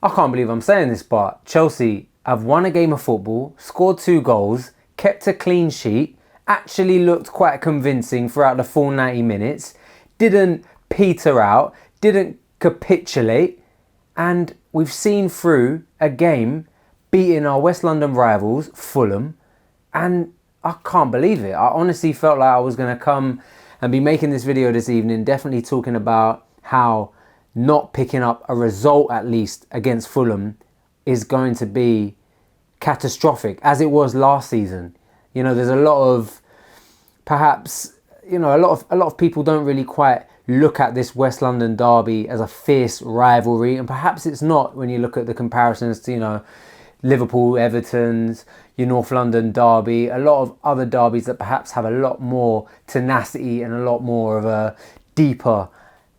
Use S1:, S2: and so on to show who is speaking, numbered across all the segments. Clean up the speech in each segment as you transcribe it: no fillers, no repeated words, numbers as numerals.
S1: I can't believe I'm saying this, but Chelsea have won a game of football, scored 2 goals, kept a clean sheet, actually looked quite convincing throughout the full 90 minutes, didn't peter out, didn't capitulate, and we've seen through a game beating our West London rivals, Fulham, and I can't believe it. I honestly felt like I was going to come and be making this video this evening, definitely talking about how not picking up a result, at least against Fulham, is going to be catastrophic, as it was last season. You know, there's a lot of, perhaps, you know, a lot of people don't really quite look at this West London derby as a fierce rivalry, and perhaps it's not when you look at the comparisons to, you know, Liverpool, Everton's, your North London derby, a lot of other derbies that perhaps have a lot more tenacity and a lot more of a deeper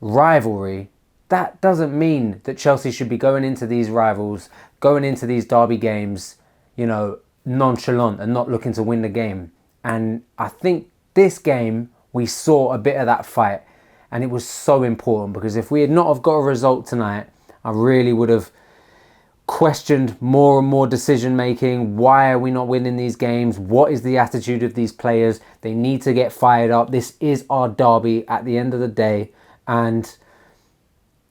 S1: rivalry. That doesn't mean that Chelsea should be going into these rivals, going into these derby games, you know, nonchalant and not looking to win the game. And I think this game, we saw a bit of that fight, and it was so important, because if we had not have got a result tonight, I really would have questioned more and more decision making. Why are we not winning these games? What is the attitude of these players? They need to get fired up. This is our derby at the end of the day, and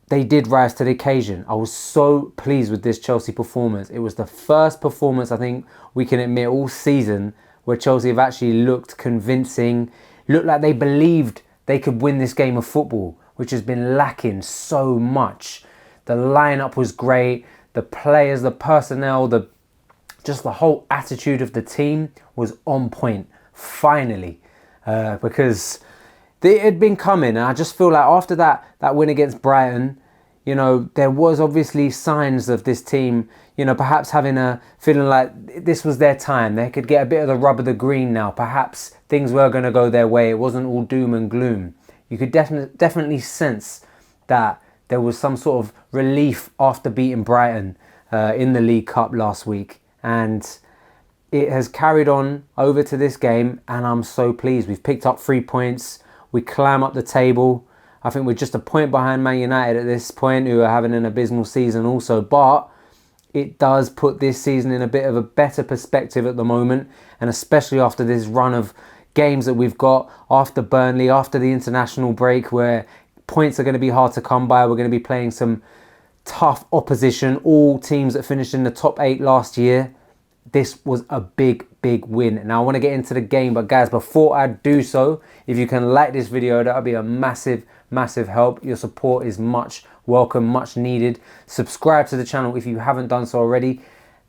S1: they did rise to the occasion. I was so pleased with this Chelsea performance. It was the first performance, I think we can admit, all season where Chelsea have actually looked convincing, looked like they believed they could win this game of football, which has been lacking so much. The lineup was great. The players, the personnel, just the whole attitude of the team was on point, finally. Because it had been coming, and I just feel like after that win against Brighton, you know, there was obviously signs of this team, you know, perhaps having a feeling like this was their time. They could get a bit of the rub of the green now. Perhaps things were going to go their way. It wasn't all doom and gloom. You could definitely sense that there was some sort of relief after beating Brighton in the League Cup last week. And it has carried on over to this game, and I'm so pleased. We've picked up 3 points. We climb up the table. I think we're just a point behind Man United at this point, who are having an abysmal season also. But it does put this season in a bit of a better perspective at the moment, and especially after this run of games that we've got after Burnley, after the international break, where points are going to be hard to come by. We're going to be playing some tough opposition, all teams that finished in the top 8 last year. This was a big win. Now I want to get into the game, but guys, before I do so, if you can like this video, that would be a massive help. Your support is much welcome, much needed. Subscribe to the channel if you haven't done so already,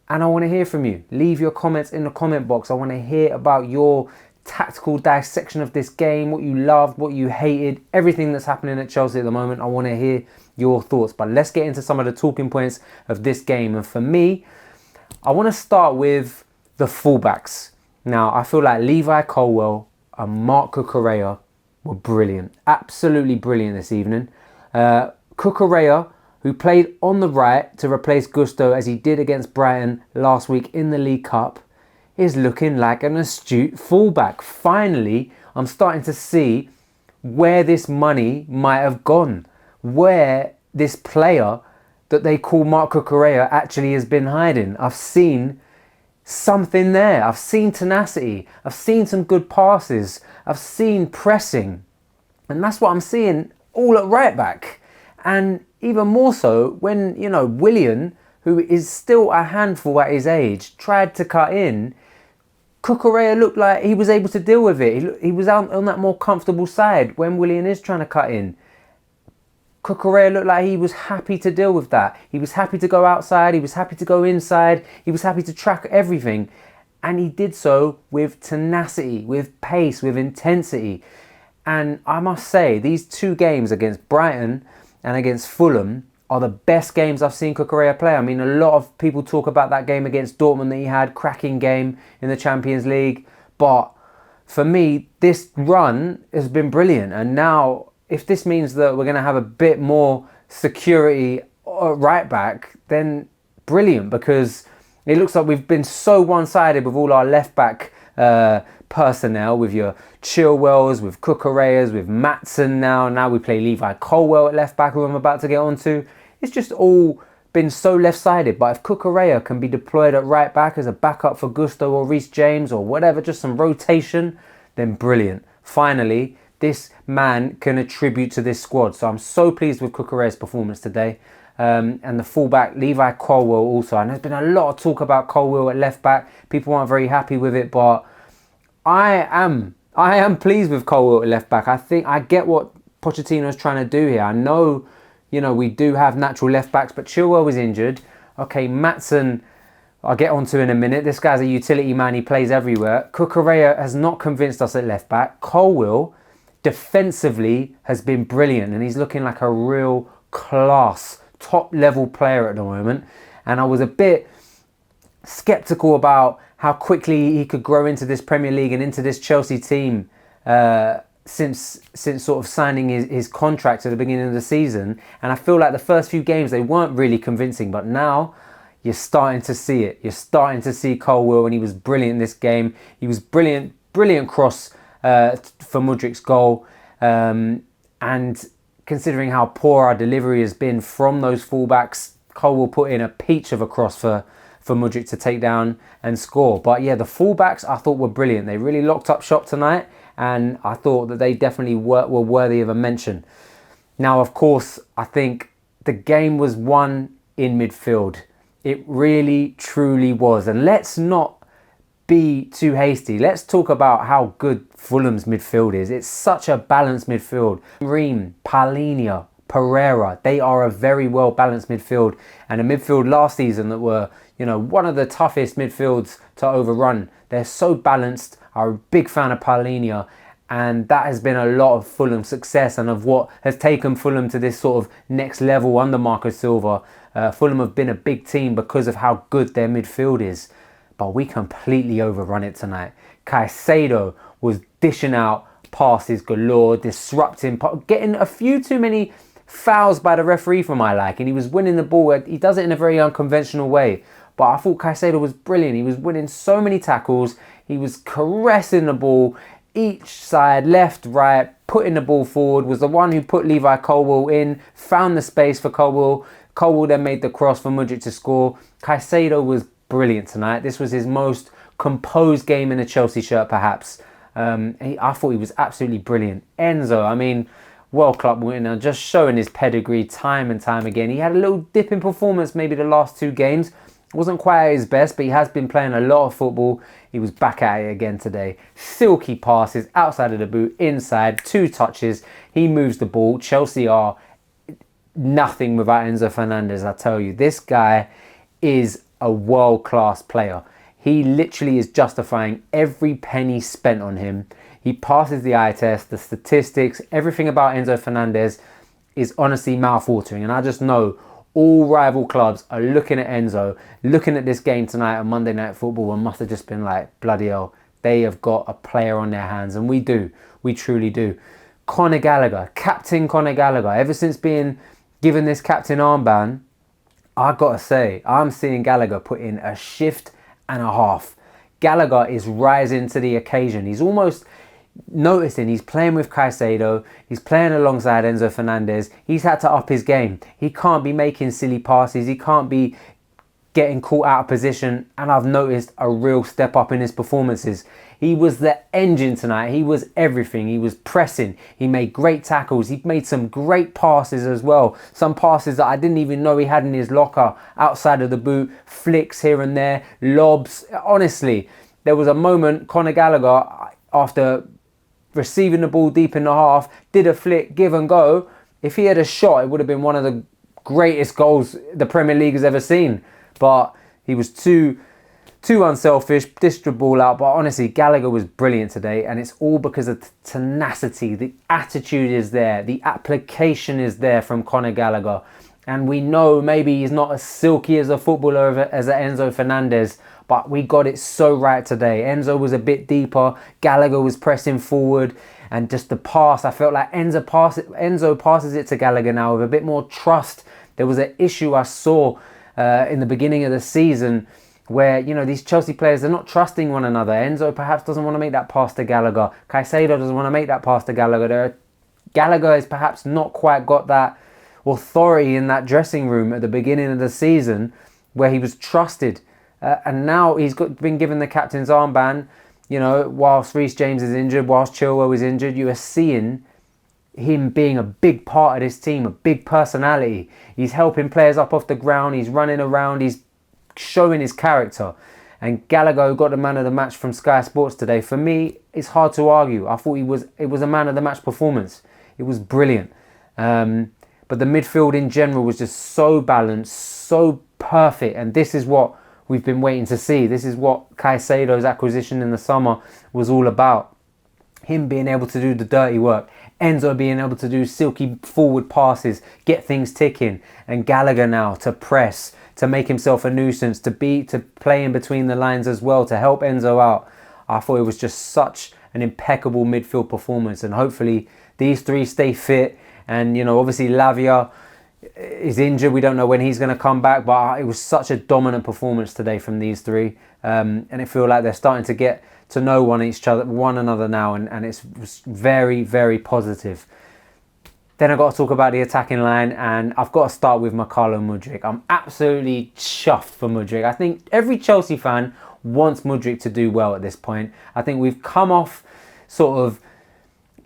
S1: and I want to hear from you. Leave your comments in the comment box. I want to hear about your tactical dissection of this game, what you loved, what you hated, everything that's happening at Chelsea at the moment. I want to hear your thoughts. But let's get into some of the talking points of this game. And for me, I want to start with the fullbacks. Now, I feel like Levi Colwill and Marc Cucurella were brilliant. Absolutely brilliant this evening. Cucurella, who played on the right to replace Gusto as he did against Brighton last week in the League Cup, is looking like an astute fullback. Finally, I'm starting to see where this money might have gone, where this player that they call Marc Cucurella actually has been hiding. I've seen something there. I've seen tenacity. I've seen some good passes. I've seen pressing. And that's what I'm seeing all at right back. And even more so when, you know, Willian, who is still a handful at his age, tried to cut in. Cucurella looked like he was able to deal with it. He was out on that more comfortable side when Willian is trying to cut in. Cucurella looked like he was happy to deal with that. He was happy to go outside. He was happy to go inside. He was happy to track everything. And he did so with tenacity, with pace, with intensity. And I must say, these 2 games against Brighton and against Fulham are the best games I've seen Cucurella play. I mean, a lot of people talk about that game against Dortmund that he had, cracking game in the Champions League. But for me, this run has been brilliant. And now, if this means that we're going to have a bit more security right back, then brilliant, because it looks like we've been so one-sided with all our left back personnel, with your Chilwells, with Cucurellas, with Maatsen now. Now we play Levi Colwill at left back, who I'm about to get onto. It's just all been so left-sided. But if Cucurella can be deployed at right back as a backup for Gusto or Reece James or whatever, just some rotation, then brilliant. Finally, this man can attribute to this squad. So I'm so pleased with Cucurella's performance today. And the fullback, Levi Colwill also. And there's been a lot of talk about Colwill at left back. People aren't very happy with it, but I am pleased with Colwill at left back. I think I get what Pochettino's trying to do here. I know, we do have natural left backs, but Chilwell was injured. Okay, Maatsen, I'll get onto in a minute. This guy's a utility man. He plays everywhere. Cucurella has not convinced us at left back. Colwill, defensively, has been brilliant, and he's looking like a real class, top-level player at the moment. And I was a bit sceptical about how quickly he could grow into this Premier League and into this Chelsea team since sort of signing his contract at the beginning of the season. And I feel like the first few games, they weren't really convincing, but now you're starting to see it. You're starting to see Colwill, and he was brilliant in this game. He was brilliant cross for Mudryk's goal. And considering how poor our delivery has been from those fullbacks, Colwill put in a peach of a cross for Mudryk to take down and score. But yeah, the fullbacks I thought were brilliant. They really locked up shop tonight, and I thought that they definitely were worthy of a mention. Now, of course, I think the game was won in midfield. It really, truly was. And let's not be too hasty. Let's talk about how good Fulham's midfield is. It's such a balanced midfield. Ream, Palhinha, Pereira, they are a very well balanced midfield, and a midfield last season that were, one of the toughest midfields to overrun. They're so balanced. I'm a big fan of Palhinha, and that has been a lot of Fulham's success and of what has taken Fulham to this sort of next level under Marco Silva. Fulham have been a big team because of how good their midfield is, but we completely overrun it tonight. Caicedo was dishing out passes galore, disrupting, getting a few too many fouls by the referee for my liking. He was winning the ball. He does it in a very unconventional way, but I thought Caicedo was brilliant. He was winning so many tackles. He was caressing the ball each side, left, right, putting the ball forward, was the one who put Levi Colwill in, found the space for Colwill. Colwill then made the cross for Mudryk to score. Caicedo was brilliant tonight. This was his most composed game in a Chelsea shirt, perhaps. I thought he was absolutely brilliant. Enzo, World Cup winner, just showing his pedigree time and time again. He had a little dip in performance maybe the last two games. Wasn't quite at his best, but he has been playing a lot of football. He was back at it again today. Silky passes outside of the boot, inside, 2 touches. He moves the ball. Chelsea are nothing without Enzo Fernandez, I tell you. This guy is a world-class player. He literally is justifying every penny spent on him. He passes the eye test, the statistics, everything about Enzo Fernandez is honestly mouth-watering. And I just know all rival clubs are looking at Enzo, looking at this game tonight on Monday Night Football, and must have just been like, bloody hell, they have got a player on their hands. And we do. We truly do. Conor Gallagher, Captain Conor Gallagher, ever since being given this captain armband, I gotta say, I'm seeing Gallagher put in a shift and a half. Gallagher is rising to the occasion. He's almost noticing he's playing with Caicedo. He's playing alongside Enzo Fernandez. He's had to up his game. He can't be making silly passes. He can't be getting caught out of position. And I've noticed a real step up in his performances. He was the engine tonight. He was everything. He was pressing. He made great tackles. He made some great passes as well. Some passes that I didn't even know he had in his locker outside of the boot. Flicks here and there. Lobs. Honestly, there was a moment Conor Gallagher, after receiving the ball deep in the half, did a flick, give and go. If he had a shot, it would have been one of the greatest goals the Premier League has ever seen. But he was too unselfish, dished the ball out. But honestly, Gallagher was brilliant today, and it's all because of the tenacity. The attitude is there. The application is there from Conor Gallagher. And we know maybe he's not as silky as a footballer as Enzo Fernandez, but we got it so right today. Enzo was a bit deeper. Gallagher was pressing forward. And just the pass, I felt like Enzo passes it to Gallagher now with a bit more trust. There was an issue I saw in the beginning of the season where, these Chelsea players, they're not trusting one another. Enzo perhaps doesn't want to make that pass to Gallagher. Caicedo doesn't want to make that pass to Gallagher. Gallagher has perhaps not quite got that authority in that dressing room at the beginning of the season where he was trusted. And now he's been given the captain's armband. You know, whilst Reece James is injured, whilst Chilwell is injured, you are seeing him being a big part of this team, a big personality. He's helping players up off the ground. He's running around. He's showing his character. And Gallagher got the man of the match from Sky Sports today. For me, it's hard to argue. I thought it was a man of the match performance. It was brilliant. But the midfield in general was just so balanced, so perfect. And this is what we've been waiting to see. This is what Caicedo's acquisition in the summer was all about. Him being able to do the dirty work. Enzo being able to do silky forward passes, get things ticking. And Gallagher now to press, to make himself a nuisance, to play in between the lines as well, to help Enzo out. I thought it was just such an impeccable midfield performance. And hopefully these three stay fit. And, you know, obviously Lavia is injured. We don't know when he's going to come back. But it was such a dominant performance today from these three. And it feels like they're starting to get to know one another now. And it's very, very positive. Then I've got to talk about the attacking line. And I've got to start with Mykhailo Mudryk. I'm absolutely chuffed for Mudryk. I think every Chelsea fan wants Mudryk to do well at this point. I think we've come off sort of,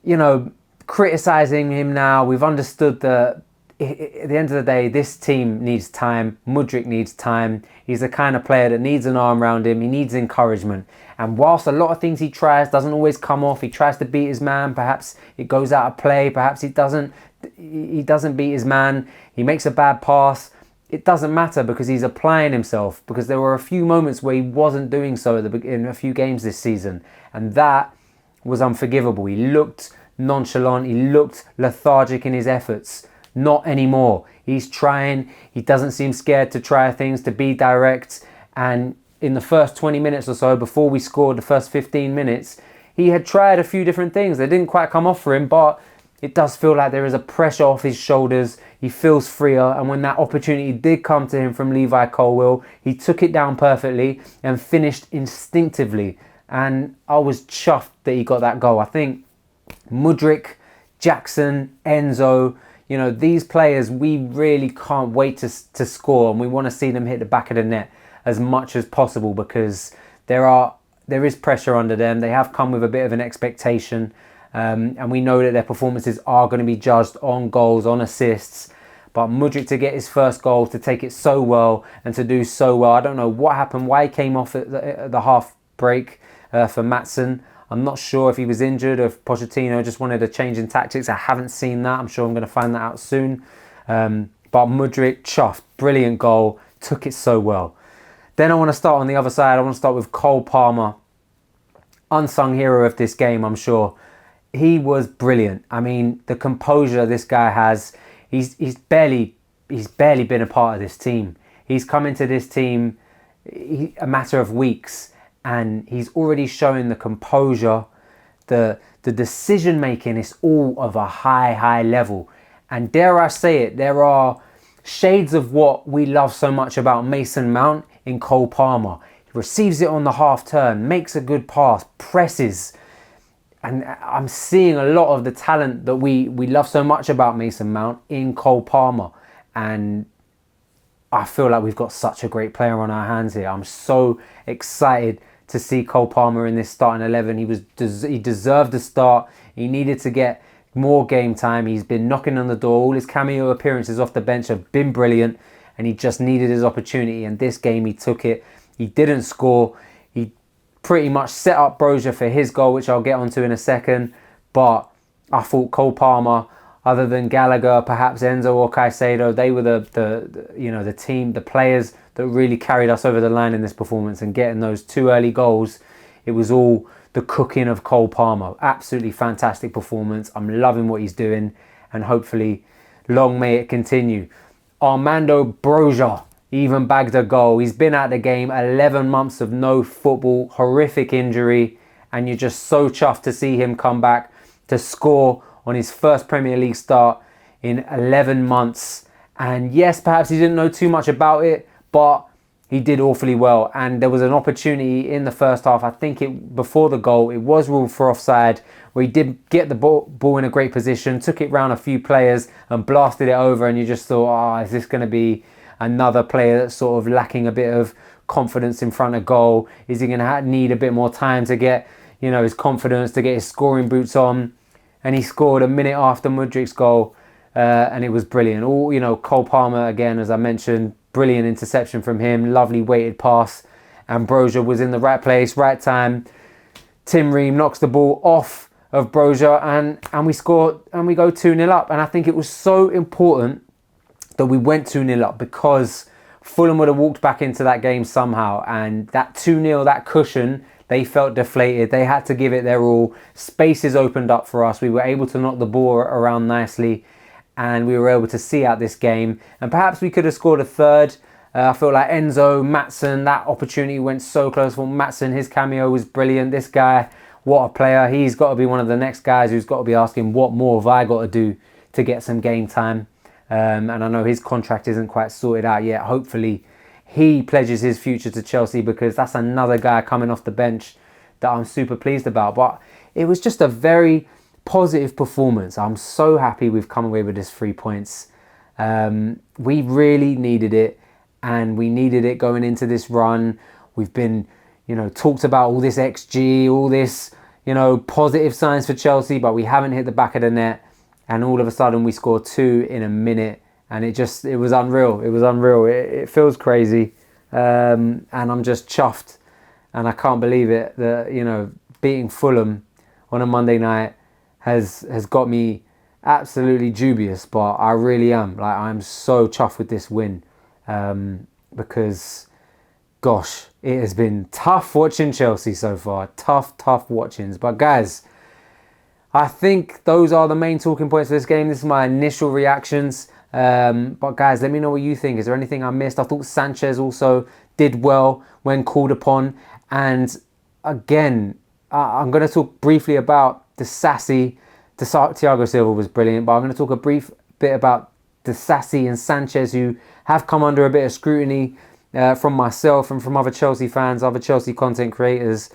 S1: you know, criticising him now. We've understood that at the end of the day, this team needs time. Mudryk needs time. He's the kind of player that needs an arm around him. He needs encouragement. And whilst a lot of things he tries doesn't always come off, he tries to beat his man. Perhaps it goes out of play. Perhaps he doesn't beat his man. He makes a bad pass. It doesn't matter because he's applying himself. Because there were a few moments where he wasn't doing so in a few games this season. And that was unforgivable. He looked nonchalant. He looked lethargic in his efforts. Not anymore. He's trying. He doesn't seem scared to try things, to be direct. And in the first 20 minutes or so, before we scored the first 15 minutes, he had tried a few different things. They didn't quite come off for him, but it does feel like there is a pressure off his shoulders. He feels freer. And when that opportunity did come to him from Levi Colwill, he took it down perfectly and finished instinctively. And I was chuffed that he got that goal. I think Mudryk, Jackson, Enzo, you know, these players, we really can't wait to score, and we want to see them hit the back of the net as much as possible because there is pressure under them. They have come with a bit of an expectation, and we know that their performances are going to be judged on goals, on assists. But Mudryk to get his first goal, to take it so well and to do so well. I don't know what happened, why he came off at the half break for Maatsen. I'm not sure if he was injured or if Pochettino just wanted a change in tactics. I haven't seen that. I'm sure I'm going to find that out soon. But Mudryk, chuffed. Brilliant goal. Took it so well. Then I want to start on the other side. I want to start with Cole Palmer. Unsung hero of this game, I'm sure. He was brilliant. I mean, the composure this guy has. He's barely been a part of this team. He's come into this team a matter of weeks. And he's already showing the composure, the decision making is all of a high level. And dare I say it, there are shades of what we love so much about Mason Mount in Cole Palmer. He receives it on the half turn, makes a good pass, presses. And I'm seeing a lot of the talent that we love so much about Mason Mount in Cole Palmer. And I feel like we've got such a great player on our hands here. I'm so excited to see Cole Palmer in this starting 11. He deserved the start. He needed to get more game time. He's been knocking on the door. All his cameo appearances off the bench have been brilliant, and he just needed his opportunity. And this game, he took it. He didn't score. He pretty much set up Broja for his goal, which I'll get onto in a second. But I thought Cole Palmer, other than Gallagher, perhaps Enzo or Caicedo, they were the team, the players that really carried us over the line in this performance. And getting those 2 early goals, it was all the cooking of Cole Palmer. Absolutely fantastic performance. I'm loving what he's doing, and hopefully long may it continue. Armando Broja even bagged a goal. He's been out the game 11 months of no football, horrific injury, and you're just so chuffed to see him come back to score on his first Premier League start in 11 months. And yes, perhaps he didn't know too much about it, but he did awfully well. And there was an opportunity in the first half, I think before the goal, it was ruled for offside, where he did get the ball in a great position, took it round a few players and blasted it over, and you just thought, oh, is this going to be another player that's sort of lacking a bit of confidence in front of goal? Is he going to need a bit more time to get, his confidence, to get his scoring boots on? And he scored a minute after Mudryk's goal, and it was brilliant. Cole Palmer, again, as I mentioned, brilliant interception from him, lovely weighted pass, and Broja was in the right place, right time. Tim Ream knocks the ball off of Broja, and we score, and we go 2-0 up. And I think it was so important that we went 2-0 up, because Fulham would have walked back into that game somehow, and that 2-0, that cushion, they felt deflated. They had to give it their all. Spaces opened up for us. We were able to knock the ball around nicely, and we were able to see out this game. And perhaps we could have scored a third. I feel like Enzo, Maatsen, that opportunity went so close for Maatsen. His cameo was brilliant. This guy, what a player. He's got to be one of the next guys who's got to be asking, what more have I got to do to get some game time? And I know his contract isn't quite sorted out yet. Hopefully he pledges his future to Chelsea, because that's another guy coming off the bench that I'm super pleased about. But it was just a very positive performance. I'm so happy we've come away with this 3 points. We really needed it, and we needed it going into this run. We've been, talked about all this XG, all this, positive signs for Chelsea, but we haven't hit the back of the net. And all of a sudden we scored 2 in a minute, and it was unreal. It was unreal. It feels crazy. And I'm just chuffed, and I can't believe it that, beating Fulham on a Monday night has got me absolutely dubious, but I really am. Like, I'm so chuffed with this win, because, gosh, it has been tough watching Chelsea so far. Tough watchings. But guys, I think those are the main talking points for this game. This is my initial reactions. But guys, let me know what you think. Is there anything I missed? I thought Sanchez also did well when called upon. And again, I'm going to talk briefly about Thiago Silva was brilliant, but I'm going to talk a brief bit about Disasi and Sanchez, who have come under a bit of scrutiny from myself and from other Chelsea fans, other Chelsea content creators.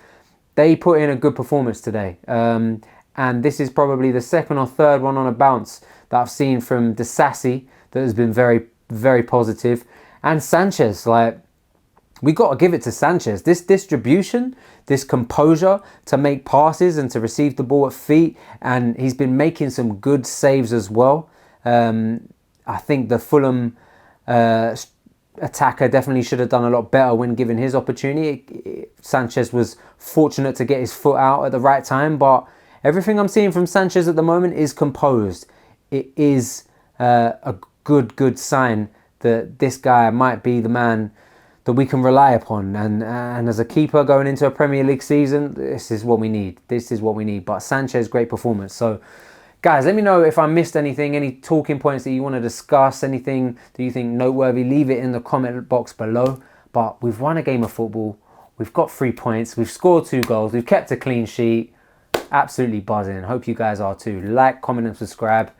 S1: They put in a good performance today. And this is probably the second or third one on a bounce that I've seen from Disasi that has been very, very positive. And Sanchez, we got to give it to Sanchez. This distribution, this composure to make passes and to receive the ball at feet. And he's been making some good saves as well. I think the Fulham attacker definitely should have done a lot better when given his opportunity. Sanchez was fortunate to get his foot out at the right time, but everything I'm seeing from Sanchez at the moment is composed. It is a good sign that this guy might be the man that we can rely upon. And as a keeper going into a Premier League season, this is what we need. This is what we need. But Sanchez, great performance. So, guys, let me know if I missed anything, any talking points that you want to discuss, anything that you think noteworthy. Leave it in the comment box below. But we've won a game of football. We've got 3 points. We've scored 2 goals. We've kept a clean sheet. Absolutely buzzing. Hope you guys are too. Like, comment and subscribe.